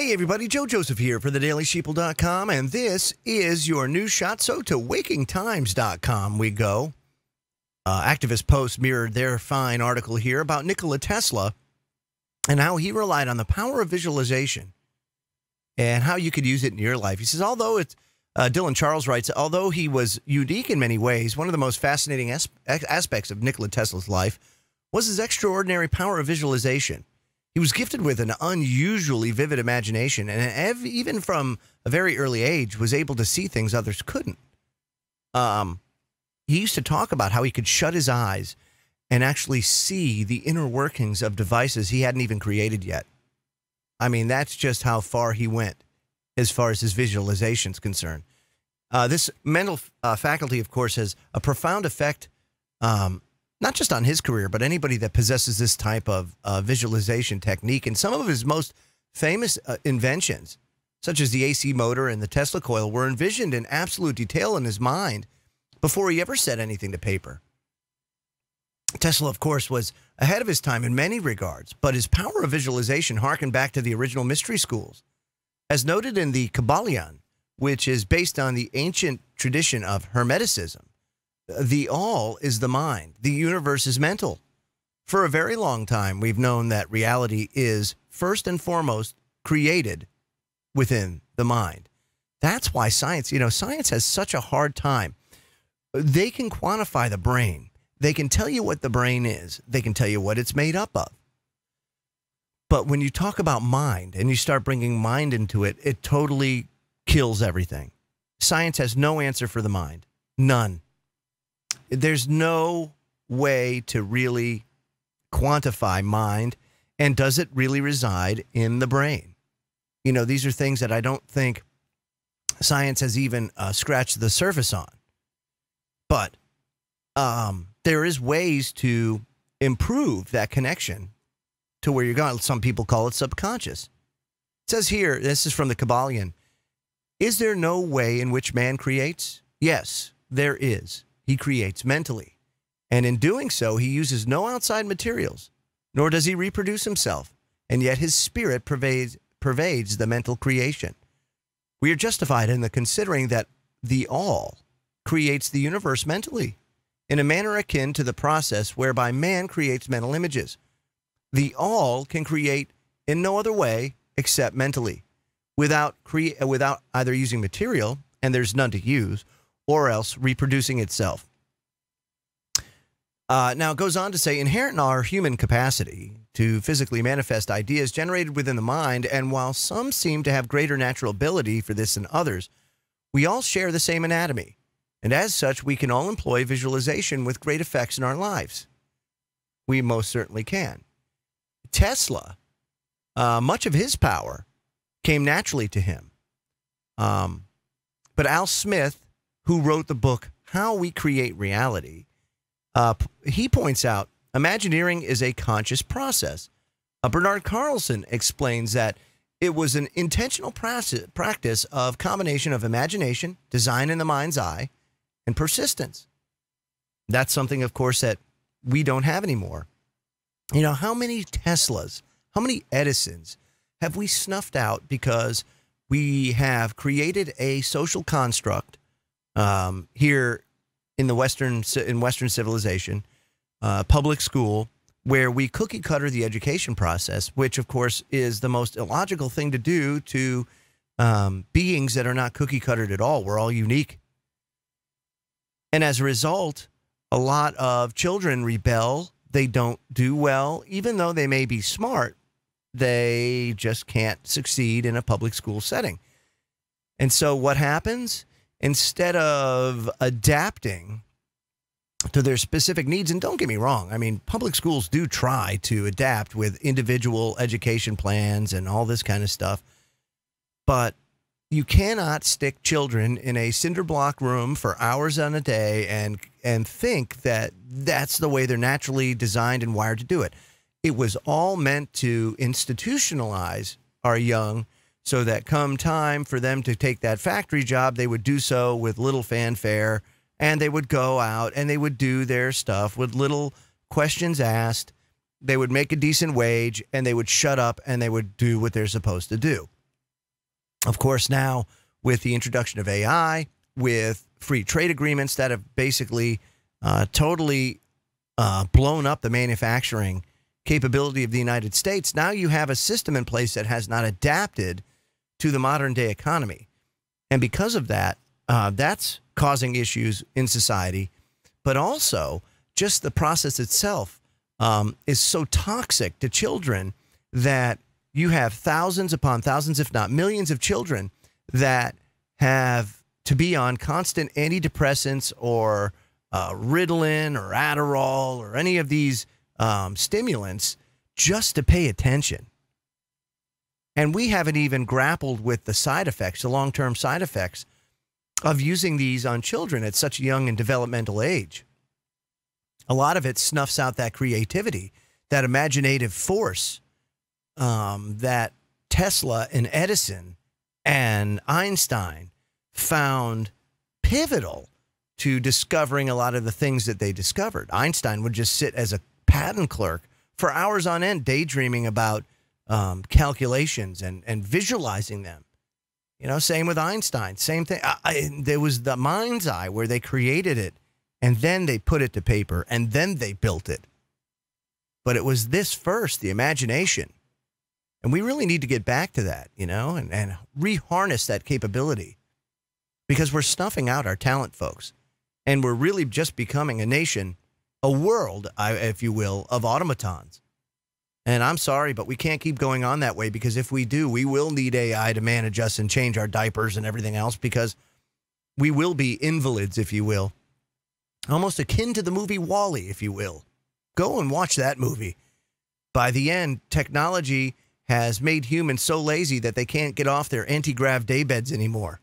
Hey everybody, Joe Joseph here for thedailysheeple.com, and this is your news shot. So to wakingtimes.com we go. Activist Post mirrored their fine article here about Nikola Tesla and how he relied on the power of visualization and how you could use it in your life. He says, although it's, Dylan Charles writes, although he was unique in many ways, one of the most fascinating aspects of Nikola Tesla's life was his extraordinary power of visualization. He was gifted with an unusually vivid imagination, and even from a very early age was able to see things others couldn't. He used to talk about how he could shut his eyes and actually see the inner workings of devices he hadn't even created yet. I mean, that's just how far he went as far as his visualization is concerned. This mental faculty, of course, has a profound effect not just on his career, but anybody that possesses this type of visualization technique. And some of his most famous inventions, such as the AC motor and the Tesla coil, were envisioned in absolute detail in his mind before he ever set anything to paper. Tesla, of course, was ahead of his time in many regards, but his power of visualization harkened back to the original mystery schools. As noted in the Kabbalion, which is based on the ancient tradition of Hermeticism, the all is the mind. The universe is mental. For a very long time, we've known that reality is first and foremost created within the mind. That's why science, science has such a hard time. They can quantify the brain. They can tell you what the brain is. They can tell you what it's made up of. But when you talk about mind and you start bringing mind into it, it totally kills everything. Science has no answer for the mind. None. There's no way to really quantify mind, and does it really reside in the brain? These are things that I don't think science has even scratched the surface on. But there is ways to improve that connection to where you're going. Some people call it subconscious. It says here, this is from the Kabbalion, is there no way in which man creates? Yes, there is. He creates mentally, and in doing so, he uses no outside materials, nor does he reproduce himself, and yet his spirit pervades the mental creation. We are justified in the considering that the all creates the universe mentally, in a manner akin to the process whereby man creates mental images. The all can create in no other way except mentally, without either using material, and there's none to use, or else reproducing itself. Now it goes on to say, inherent in our human capacity to physically manifest ideas generated within the mind, and while some seem to have greater natural ability for this than others, we all share the same anatomy, and as such, we can all employ visualization with great effects in our lives. We most certainly can. Tesla, much of his power came naturally to him. But Al Smith, who wrote the book, How We Create Reality, he points out, Imagineering is a conscious process. Bernard Carlson explains that it was an intentional practice of combination of imagination, design in the mind's eye, and persistence. That's something, of course, that we don't have anymore. How many Teslas, how many Edisons have we snuffed out because we have created a social construct here in Western civilization, public school, where we cookie cutter the education process, which of course is the most illogical thing to do to beings that are not cookie cuttered at all. We're all unique. And as a result, a lot of children rebel. They don't do well, even though they may be smart. They just can't succeed in a public school setting. And so what happens? Instead of adapting to their specific needs, and don't get me wrong, I mean, public schools do try to adapt with individual education plans and all this kind of stuff, but you cannot stick children in a cinder block room for hours on a day and think that that's the way they're naturally designed and wired to do it. It was all meant to institutionalize our young, so that come time for them to take that factory job, they would do so with little fanfare, and they would go out and they would do their stuff with little questions asked. They would make a decent wage, and they would shut up and they would do what they're supposed to do. Of course, now with the introduction of AI, with free trade agreements that have basically totally blown up the manufacturing capability of the United States, now you have a system in place that has not adapted to the modern day economy. And because of that, that's causing issues in society. But also, just the process itself is so toxic to children that you have thousands upon thousands, if not millions of children that have to be on constant antidepressants or Ritalin or Adderall or any of these stimulants just to pay attention. And we haven't even grappled with the side effects, the long-term side effects of using these on children at such a young and developmental age. A lot of it snuffs out that creativity, that imaginative force that Tesla and Edison and Einstein found pivotal to discovering a lot of the things that they discovered. Einstein would just sit as a patent clerk for hours on end, daydreaming about calculations and visualizing them. You know, same with Einstein, same thing. There was the mind's eye where they created it and then they put it to paper and then they built it. But it was this first, the imagination. And we really need to get back to that, you know, and reharness that capability, because we're snuffing out our talent, folks. And we're really just becoming a nation, a world, if you will, of automatons. And I'm sorry, but we can't keep going on that way, because if we do, we will need AI to manage us and change our diapers and everything else, because we will be invalids, if you will. Almost akin to the movie WALL-E, if you will. Go and watch that movie. By the end, technology has made humans so lazy that they can't get off their anti-grav daybeds anymore.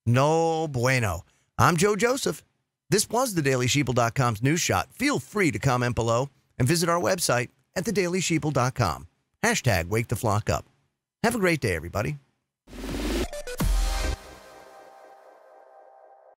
No bueno. I'm Joe Joseph. This was thedailysheeple.com's news shot. Feel free to comment below and visit our website at thedailysheeple.com. #WakeTheFlock Up. Have a great day, everybody.